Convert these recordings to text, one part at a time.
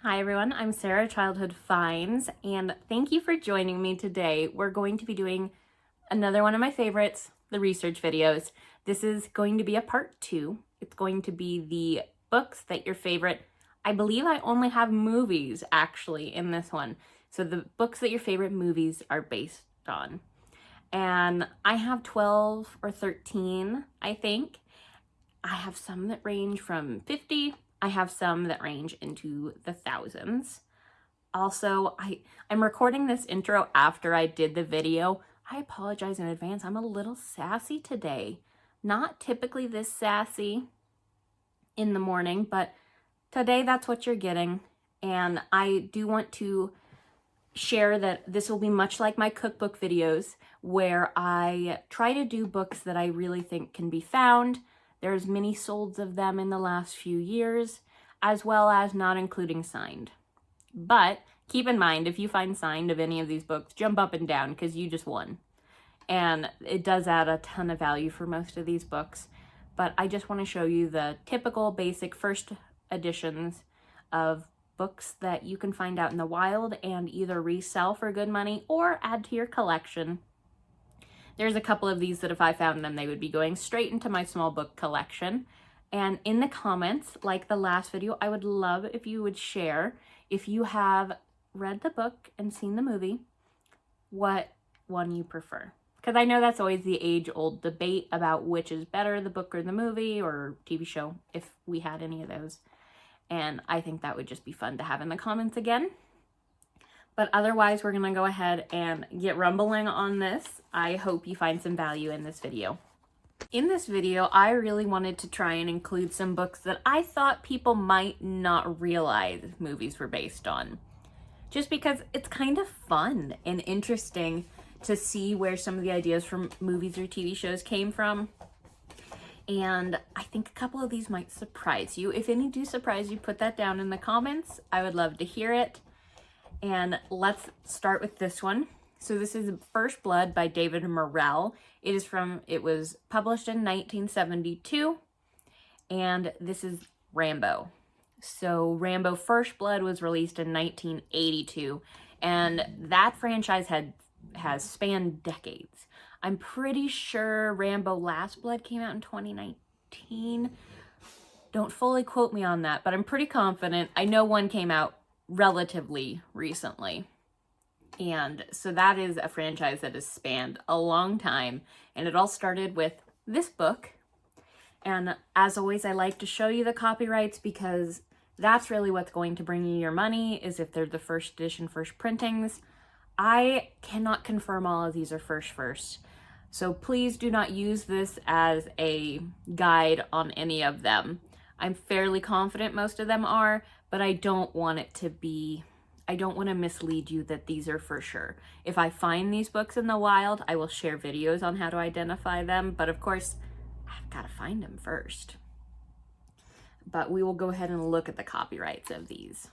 Hi everyone, I'm Sarah, Childhood Finds, and thank you for joining me today. We're going to be doing another one of my favorites, the research videos. This is going to be a part 2. It's going to be the books that your favorite, I believe I only have movies actually in this one. So the books that your favorite movies are based on. And I have 12 or 13, I think. I have some that range from 50. I have some that range into the thousands. Also, I'm recording this intro after I did the video. I apologize in advance. I'm a little sassy today. Not typically this sassy in the morning, but today that's what you're getting. And I do want to share that this will be much like my cookbook videos, where I try to do books that I really think can be found. There's many solds of them in the last few years, as well as not including signed. But keep in mind, if you find signed of any of these books, jump up and down because you just won. And it does add a ton of value for most of these books. But I just want to show you the typical basic first editions of books that you can find out in the wild and either resell for good money or add to your collection. There's a couple of these that if I found them, they would be going straight into my small book collection. And in the comments, like the last video, I would love if you would share, if you have read the book and seen the movie, what one you prefer. Because I know that's always the age-old debate about which is better, the book or the movie or TV show, if we had any of those. And I think that would just be fun to have in the comments again. But otherwise, we're going to go ahead and get rumbling on this. I hope you find some value in this video. In this video, I really wanted to try and include some books that I thought people might not realize movies were based on. Just because it's kind of fun and interesting to see where some of the ideas from movies or TV shows came from. And I think a couple of these might surprise you. If any do surprise you, put that down in the comments. I would love to hear it. And let's start with this one. So this is First Blood by David Morrell. It was published in 1972, and this is Rambo. So Rambo First Blood was released in 1982, and that franchise has spanned decades. I'm pretty sure Rambo Last Blood came out in 2019. Don't fully quote me on that, but I'm pretty confident. I know one came out relatively recently. And so that is a franchise that has spanned a long time. And it all started with this book. And as always, I like to show you the copyrights because that's really what's going to bring you your money, is if they're the first edition, first printings. I cannot confirm all of these are first. So please do not use this as a guide on any of them. I'm fairly confident most of them are, but I don't want to mislead you that these are for sure. If I find these books in the wild, I will share videos on how to identify them, but of course, I've got to find them first. But we will go ahead and look at the copyrights of these.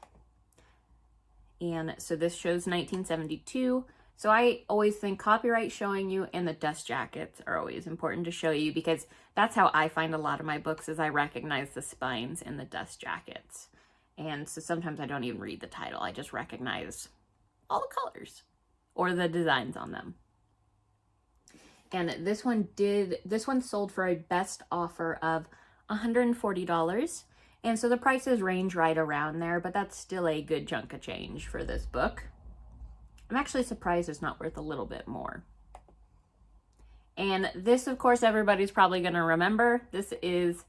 And so this shows 1972. So I always think copyright showing you and the dust jackets are always important to show you, because that's how I find a lot of my books, is I recognize the spines and the dust jackets. And so sometimes I don't even read the title. I just recognize all the colors or the designs on them. And this one sold for a best offer of $140. And so the prices range right around there, but that's still a good chunk of change for this book. I'm actually surprised it's not worth a little bit more. And this, of course, everybody's probably going to remember. This is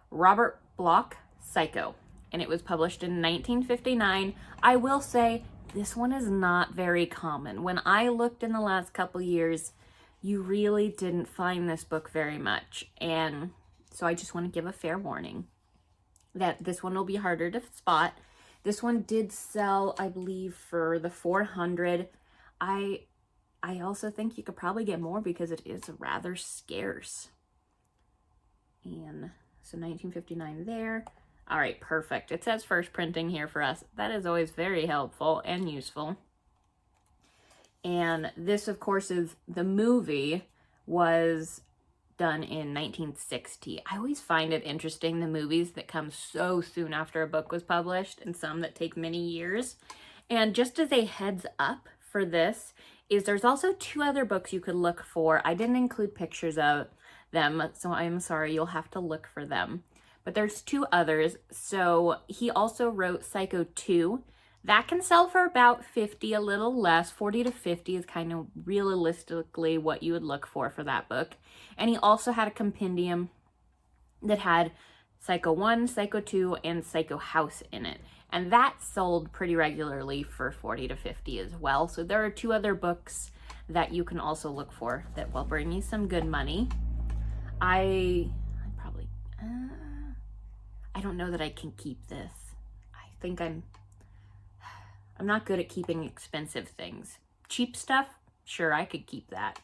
Robert Bloch, Psycho. And it was published in 1959. I will say this one is not very common. When I looked in the last couple years, you really didn't find this book very much. And so I just want to give a fair warning that this one will be harder to spot. This one did sell, I believe, for the 400. I also think you could probably get more because it is rather scarce. And so 1959 there. All right, perfect. It says first printing here for us. That is always very helpful and useful. And this, of course, is the movie was done in 1960. I always find it interesting, the movies that come so soon after a book was published and some that take many years. And just as a heads up for this, is there's also 2 other books you could look for. I didn't include pictures of them, so I'm sorry, you'll have to look for them. But there's 2 others. So he also wrote Psycho 2. That can sell for about 50, a little less. 40 to 50 is kind of realistically what you would look for that book. And he also had a compendium that had Psycho 1, Psycho 2, and Psycho House in it. And that sold pretty regularly for 40 to 50 as well. So there are 2 other books that you can also look for that will bring you some good money. I probably, I don't know that I can keep this. I think I'm not good at keeping expensive things. Cheap stuff, sure, I could keep that.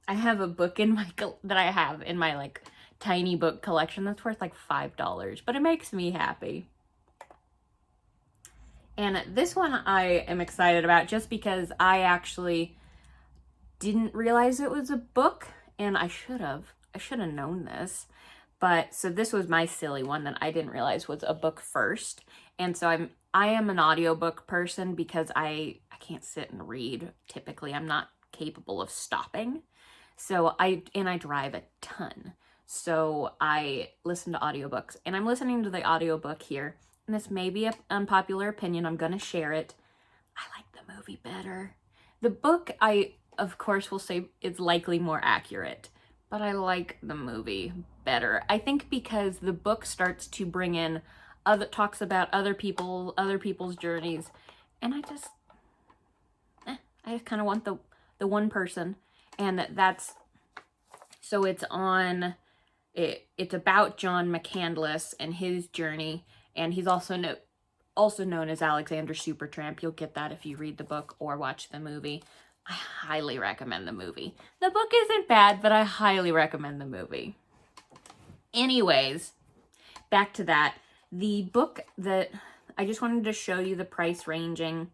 I have a book in that I have in my like tiny book collection that's worth like $5, but it makes me happy. And this one I am excited about just because I actually didn't realize it was a book, and I should have known this. But so this was my silly one that I didn't realize was a book first. And so I am an audiobook person because I can't sit and read. Typically, I'm not capable of stopping. So I drive a ton. So I listen to audiobooks, and I'm listening to the audiobook here. And this may be an unpopular opinion. I'm going to share it. I like the movie better. The book, I, of course, will say is likely more accurate, but I like the movie better. I think because the book starts to bring in talks about other people's journeys, and I just kind of want the one person, and that's, so it's about John McCandless and his journey, and he's also known as Alexander Supertramp. You'll get that if you read the book or watch the movie. I highly recommend the movie. The book isn't bad, but I highly recommend the movie. Anyways, back to that. The book that I just wanted to show you the price ranging.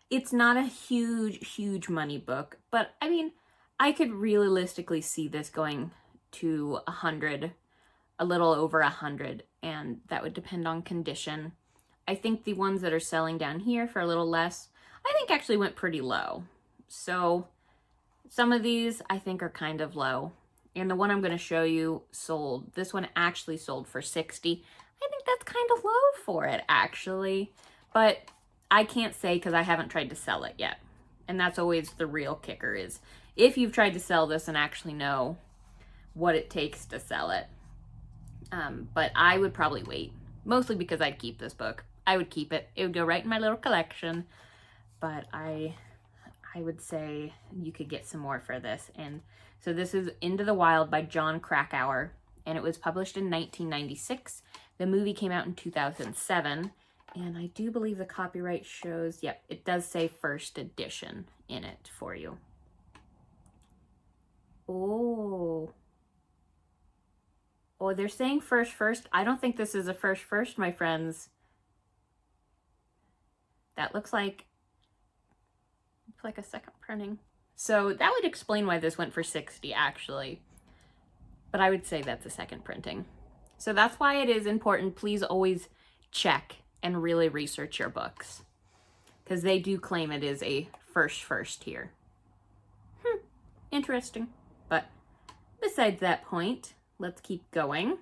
It's not a huge money book, but I mean, I could realistically see this going to 100, a little over 100, and that would depend on condition. I think the ones that are selling down here for a little less, I think actually went pretty low. So some of these I think are kind of low. And the one I'm going to show you sold, this one actually sold for 60. I think that's kind of low for it actually, but I can't say because I haven't tried to sell it yet. And that's always the real kicker, is if you've tried to sell this and actually know what it takes to sell it. But I would probably wait, mostly because I'd keep this book. I would keep it. It would go right in my little collection. But I would say you could get some more for this. And so this is Into the Wild by John Krakauer, and it was published in 1996. The movie came out in 2007, and I do believe the copyright shows, yep, it does say first edition in it for you. Oh, they're saying first. I don't think this is a first, my friends. That looks like a second printing. So that would explain why this went for 60 actually. But I would say that's a second printing. So that's why it is important. Please always check and really research your books, because they do claim it is a first here. Interesting. But besides that point, let's keep going.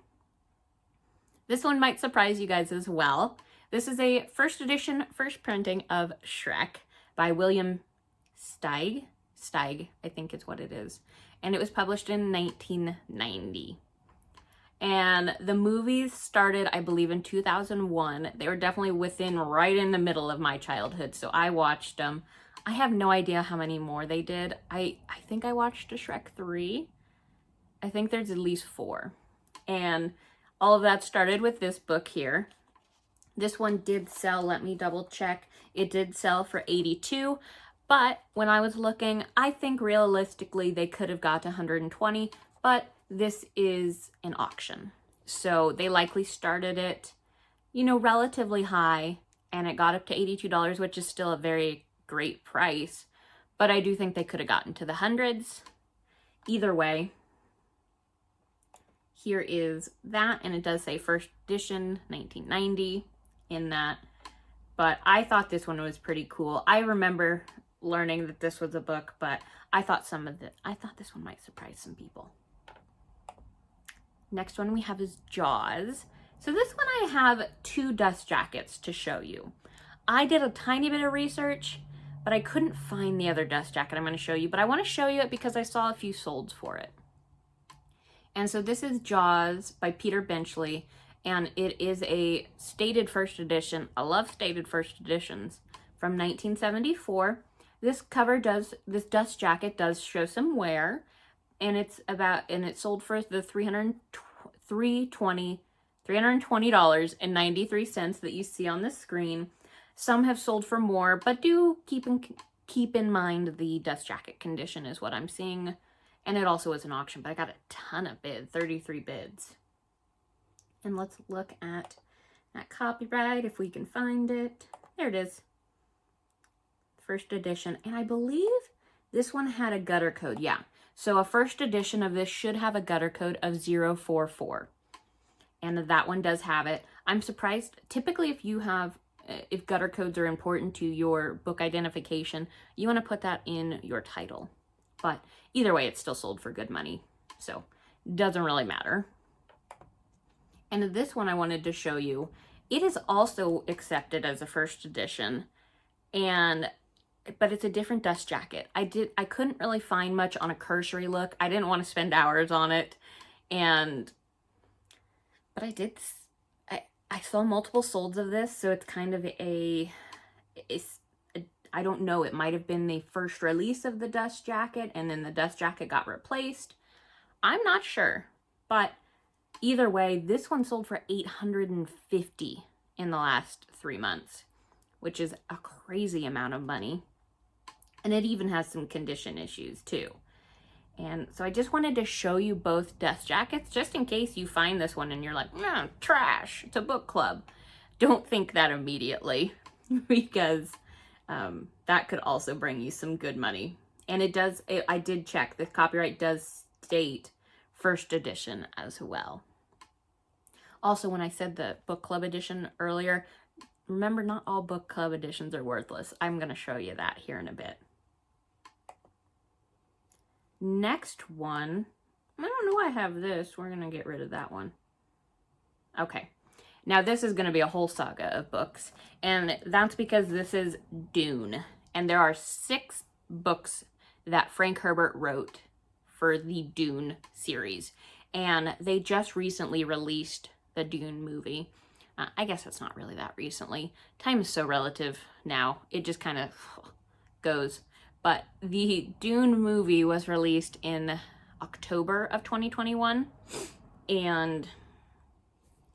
This one might surprise you guys as well. This is a first edition, first printing of Shrek by William Steig, I think is what it is. And it was published in 1990. And the movies started, I believe, in 2001. They were definitely right in the middle of my childhood, so I watched them. I have no idea how many more they did. I think I watched a Shrek 3. I think there's at least 4. And all of that started with this book here. This one did sell, let me double check. It did sell for 82. But when I was looking, I think realistically they could have got to 120, but this is an auction. So they likely started it, relatively high, and it got up to $82, which is still a very great price. But I do think they could have gotten to the hundreds. Either way, here is that, and it does say first edition 1990 in that. But I thought this one was pretty cool. I remember learning that this was a book, but I thought this one might surprise some people. Next one we have is Jaws. So this one I have 2 dust jackets to show you. I did a tiny bit of research, but I couldn't find the other dust jacket I'm going to show you, but I want to show you it because I saw a few solds for it. And so this is Jaws by Peter Benchley, and it is a stated first edition. I love stated first editions, from 1974. This dust jacket does show some wear, and it's sold for the $320.93 that you see on the screen. Some have sold for more, but do keep in mind the dust jacket condition is what I'm seeing. And it also was an auction, but I got a ton of bids, 33 bids. And let's look at that copyright if we can find it. There it is. First edition. And I believe this one had a gutter code. Yeah. So a first edition of this should have a gutter code of 044. And that one does have it. I'm surprised. Typically, if gutter codes are important to your book identification, you want to put that in your title. But either way, it's still sold for good money. So doesn't really matter. And this one I wanted to show you. It is also accepted as a first edition, but it's a different dust jacket. I couldn't really find much on a cursory look. I didn't want to spend hours on it. But I saw multiple solds of this, so it's kind of I don't know, it might have been the first release of the dust jacket and then the dust jacket got replaced. I'm not sure, but either way, this one sold for $850 in the last 3 months, which is a crazy amount of money. And it even has some condition issues too. And so I just wanted to show you both dust jackets, just in case you find this one and you're like, no, trash, it's a book club. Don't think that immediately, because that could also bring you some good money. And I did check, the copyright does state first edition as well. Also, when I said the book club edition earlier, remember, not all book club editions are worthless. I'm going to show you that here in a bit. Next one, I don't know why I have this. We're going to get rid of that one. Okay. Now this is going to be a whole saga of books, and that's because this is Dune. And there are 6 books that Frank Herbert wrote for the Dune series. And they just recently released the Dune movie. I guess it's not really that recently. Time is so relative now. It just kind of goes. But the Dune movie was released in October of 2021. And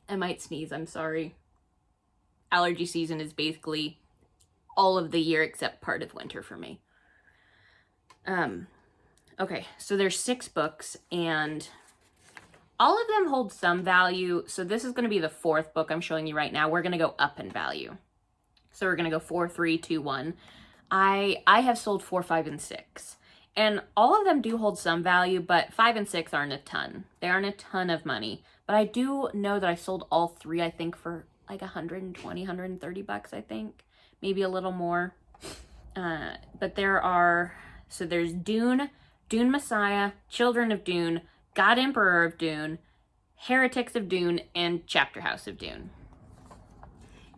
I might sneeze, I'm sorry. Allergy season is basically all of the year except part of winter for me. Okay, so there's 6 books, and all of them hold some value. So this is going to be the 4th book I'm showing you right now. We're going to go up in value. So we're going to go 4, 3, 2, 1. I have sold 4, 5, and 6. And all of them do hold some value, but 5 and 6 aren't a ton. They aren't a ton of money. But I do know that I sold all 3, I think, for like $120, $130, I think. Maybe a little more. But there's Dune, Dune Messiah, Children of Dune, God Emperor of Dune, Heretics of Dune, and Chapter House of Dune.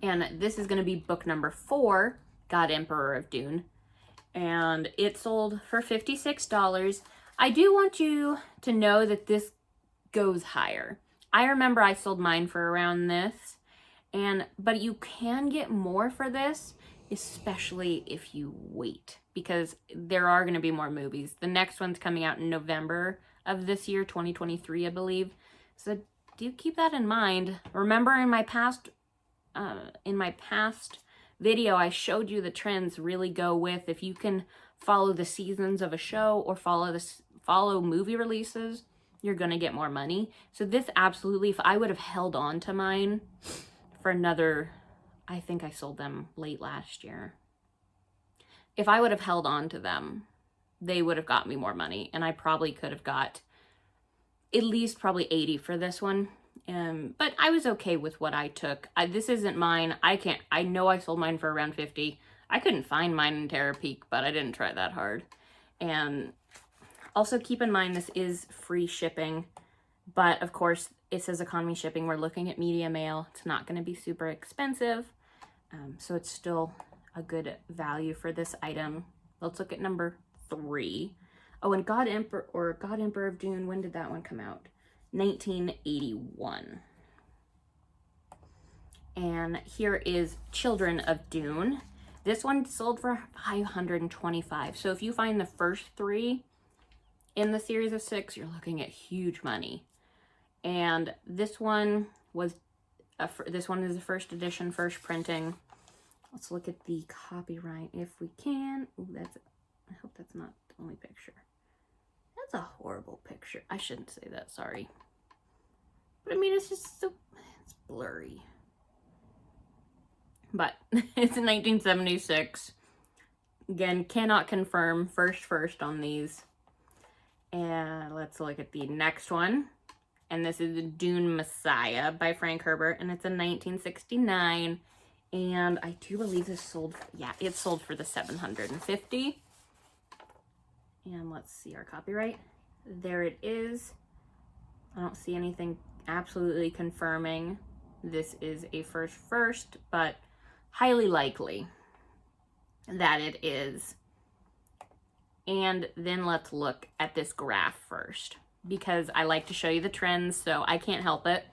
And this is going to be book number 4, God Emperor of Dune. And it sold for $56. I do want you to know that this goes higher. I remember I sold mine for around this, but you can get more for this, especially if you wait, because there are going to be more movies. The next one's coming out in November of this year, 2023, I believe. So do keep that in mind. Remember, in my past video, I showed you the trends really go with if you can follow the seasons of a show or follow movie releases, you're going to get more money. So this absolutely, if I would have held on to mine for another, I think I sold them late last year. If I would have held on to them, they would have got me more money, and I probably could have got at least probably 80 for this one. But I was okay with what I took. This isn't mine. I know I sold mine for around 50. I couldn't find mine in Terapeak, but I didn't try that hard. And also keep in mind, this is free shipping, but of course it says economy shipping. We're looking at media mail. It's not going to be super expensive. So it's still a good value for this item. Let's look at number 3. Oh, and God Emperor of Dune, when did that one come out? 1981. And here is Children of Dune. This one sold for $525. So if you find the first 3 in the series of 6, you're looking at huge money. And this one is the first edition, first printing. Let's look at the copyright if we can. Ooh, I hope that's not the only picture. That's a horrible picture. I shouldn't say that, sorry. But I mean, it's just so, it's blurry. But it's in 1976. Again, cannot confirm first on these. And let's look at the next one. And this is Dune Messiah by Frank Herbert. And it's in 1969. And I do believe this sold, yeah, it sold for the $750. And let's see our copyright. There it is. I don't see anything absolutely confirming this is a first, but highly likely that it is. And then let's look at this graph first, because I like to show you the trends, so I can't help it.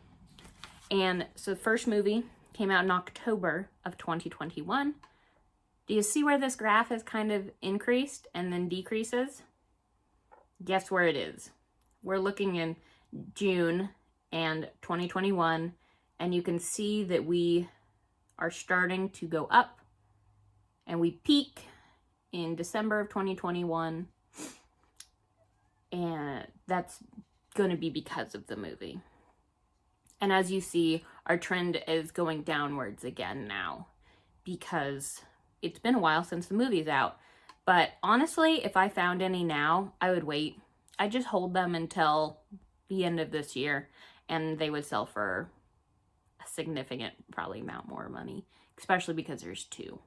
And so the first movie came out in October of 2021. Do you see where this graph has kind of increased and then decreases? Guess where it is? We're looking in June and 2021, and you can see that we are starting to go up, and we peak in December of 2021, and that's going to be because of the movie. And as you see, our trend is going downwards again now, because it's been a while since the movie's out. But honestly, if I found any now, I would wait. I'd just hold them until the end of this year, and they would sell for a significant, probably amount more money, especially because there's 2.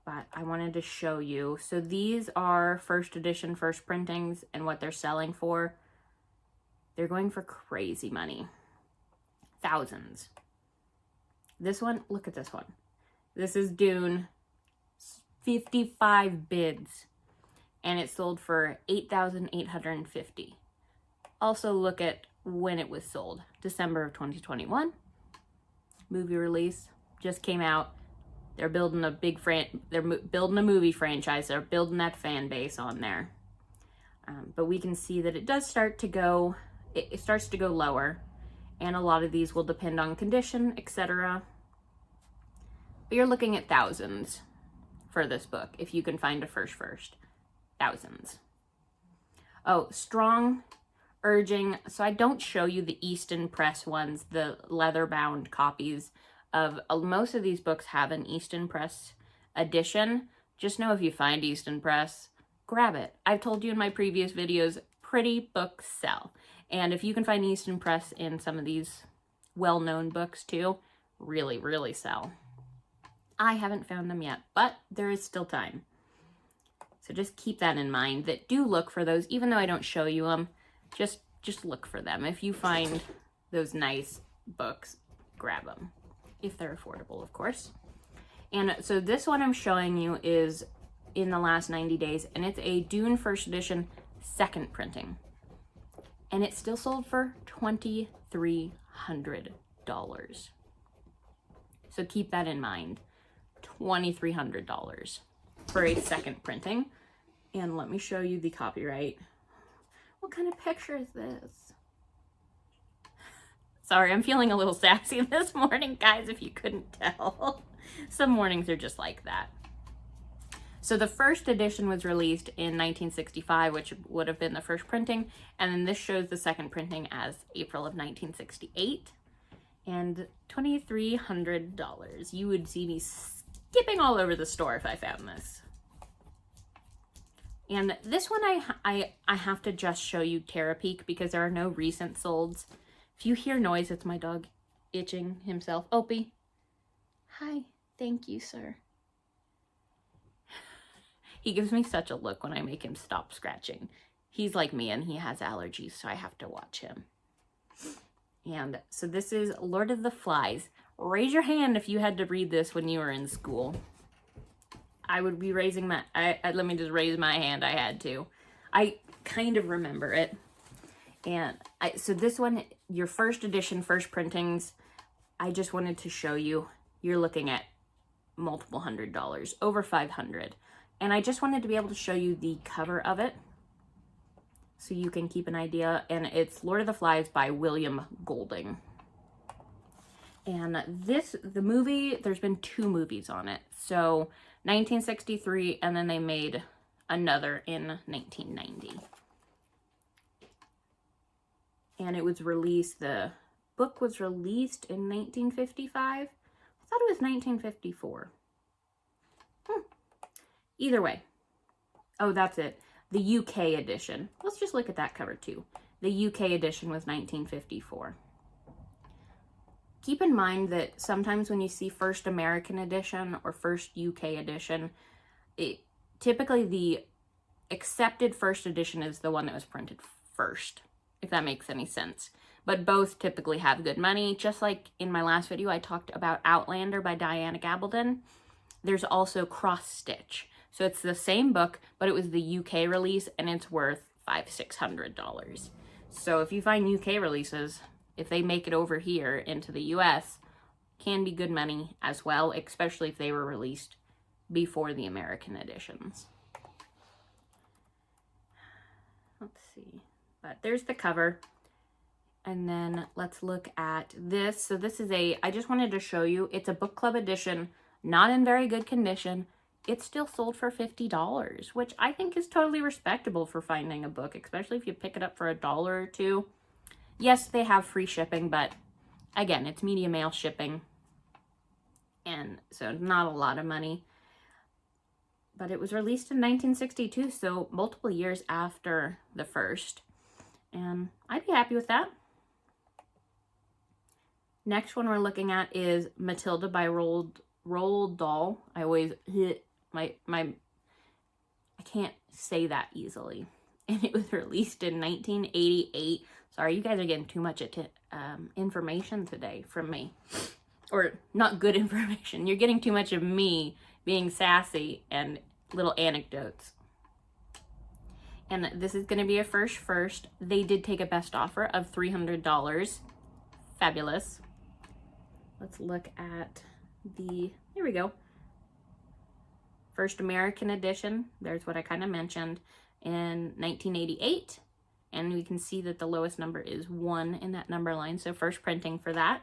But I wanted to show you. So these are first edition, first printings, and what they're selling for. They're going for crazy money. Thousands. This one, look at this one. This is Dune. 55 bids. And it sold for $8,850. Also look at when it was sold. December of 2021. Movie release just came out. They're building a they're building a movie franchise. They're building that fan base on there. But we can see that it does start to go, it starts to go lower. And a lot of these will depend on condition, etc. But you're looking at thousands for this book, if you can find a first. Thousands. Oh, strong urging. So I don't show you the Easton Press ones, the leather-bound copies of most of these books have an Easton Press edition. Just know if you find Easton Press, grab it. I've told you in my previous videos, pretty books sell. And if you can find Easton Press in some of these well-known books too, really, really sell. I haven't found them yet, but there is still time. So just keep that in mind, that do look for those, even though I don't show you them, just look for them. If you find those nice books, grab them. If they're affordable, of course. And so this one I'm showing you is in the last 90 days, and it's a Dune first edition second printing. And it still sold for $2,300. So keep that in mind. $2,300 for a second printing. And let me show you the copyright. What kind of picture is this? Sorry, I'm feeling a little sassy this morning, guys, if you couldn't tell. Some mornings are just like that. So the first edition was released in 1965, which would have been the first printing. And then this shows the second printing as April of 1968. And $2,300. You would see me skipping all over the store if I found this. And this one I have to just show you Terapeak because there are no recent solds. If you hear noise, it's my dog itching himself. Opie. Hi. Thank you, sir. He gives me such a look when I make him stop scratching. He's like me and he has allergies, so I have to watch him. And so this is Lord of the Flies. Raise your hand if you had to read this when you were in school. I would be raising my, let me just raise my hand, I had to. I kind of remember it. And so this one, your first edition, first printings, I just wanted to show you, you're looking at multiple $100s, over $500. And I just wanted to be able to show you the cover of it so you can keep an idea. And it's Lord of the Flies by William Golding. And this, the movie, there's been 2 movies on it. So 1963, and then they made another in 1990. And it was released, the book was released in 1955. I thought it was 1954. Either way. Oh, that's it. The UK edition. Let's just look at that cover too. The UK edition was 1954. Keep in mind that sometimes when you see first American edition or first UK edition, typically the accepted first edition is the one that was printed first, if that makes any sense. But both typically have good money. Just like in my last video, I talked about Outlander by Diana Gabaldon. There's also Cross Stitch. So it's the same book, but it was the UK release and it's worth $500-600. So if you find UK releases, if they make it over here into the US, can be good money as well, especially if they were released before the American editions. Let's see, but there's the cover. And then let's look at this. So this is I just wanted to show you, it's a book club edition, not in very good condition. It's still sold for $50, which I think is totally respectable for finding a book, especially if you pick it up for $1 or $2. Yes, they have free shipping, but again, it's media mail shipping. And so not a lot of money. But it was released in 1962, so multiple years after the first. And I'd be happy with that. Next one we're looking at is Matilda by Roald Dahl. I always hit I can't say that easily. And it was released in 1988. Sorry, you guys are getting too much information today from me. Or not good information. You're getting too much of me being sassy and little anecdotes. And this is going to be a first. They did take a best offer of $300. Fabulous. Let's look at here we go. First American edition. There's what I kind of mentioned in 1988. And we can see that the lowest number is 1 in that number line. So first printing for that.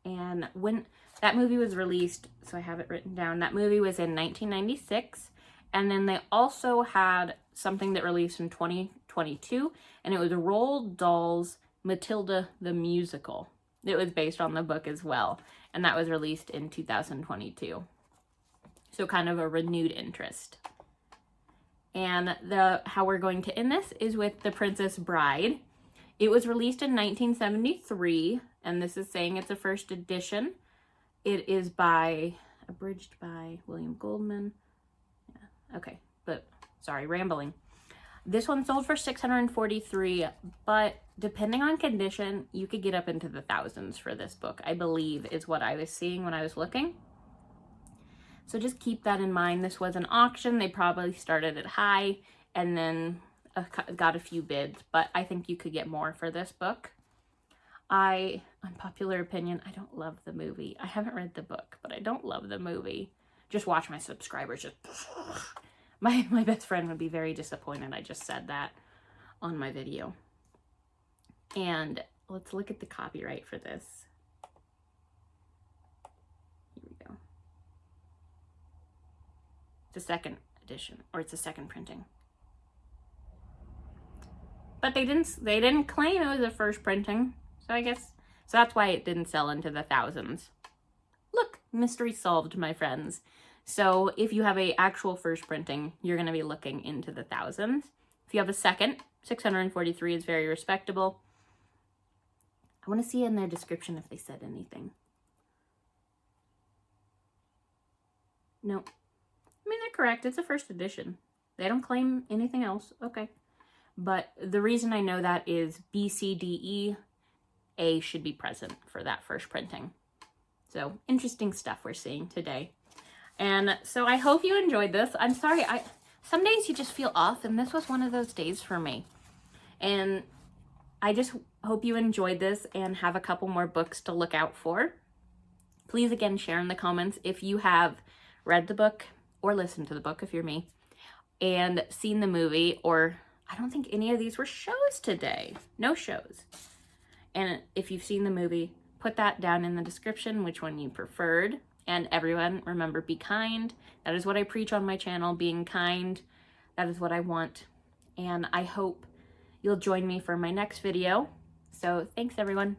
And when that movie was released, so I have it written down, that movie was in 1996. And then they also had something that released in 2022. And it was Roald Dahl's Matilda the Musical. It was based on the book as well. And that was released in 2022. So kind of a renewed interest. And how we're going to end this is with The Princess Bride. It was released in 1973, and this is saying it's a first edition. It is abridged by William Goldman. Yeah, okay, but sorry, rambling. This one sold for $643, but depending on condition, you could get up into the thousands for this book, I believe is what I was seeing when I was looking. So just keep that in mind. This was an auction. They probably started it high and then got a few bids, but I think you could get more for this book. Unpopular opinion, I don't love the movie. I haven't read the book, but I don't love the movie. Just watch my subscribers just... My best friend would be very disappointed I just said that on my video. And let's look at the copyright for this. Here we go. It's a second edition, or it's a second printing. But they didn't claim it was a first printing, so that's why it didn't sell into the thousands. Look, mystery solved, my friends. So if you have a actual first printing, you're going to be looking into the thousands. If you have a second, 643 is very respectable. I want to see in their description if they said anything. No. I mean, they're correct. It's a first edition. They don't claim anything else. Okay. But the reason I know that is B, C, D, E, A should be present for that first printing. So interesting stuff we're seeing today. And so I hope you enjoyed this. I'm sorry, some days you just feel off, and this was one of those days for me. And I just hope you enjoyed this and have a couple more books to look out for. Please again share in the comments if you have read the book or listened to the book if you're me and seen the movie, or I don't think any of these were shows today. No shows. And if you've seen the movie, put that down in the description, which one you preferred. And everyone, remember, be kind. That is what I preach on my channel, being kind. That is what I want. And I hope you'll join me for my next video. So thanks, everyone.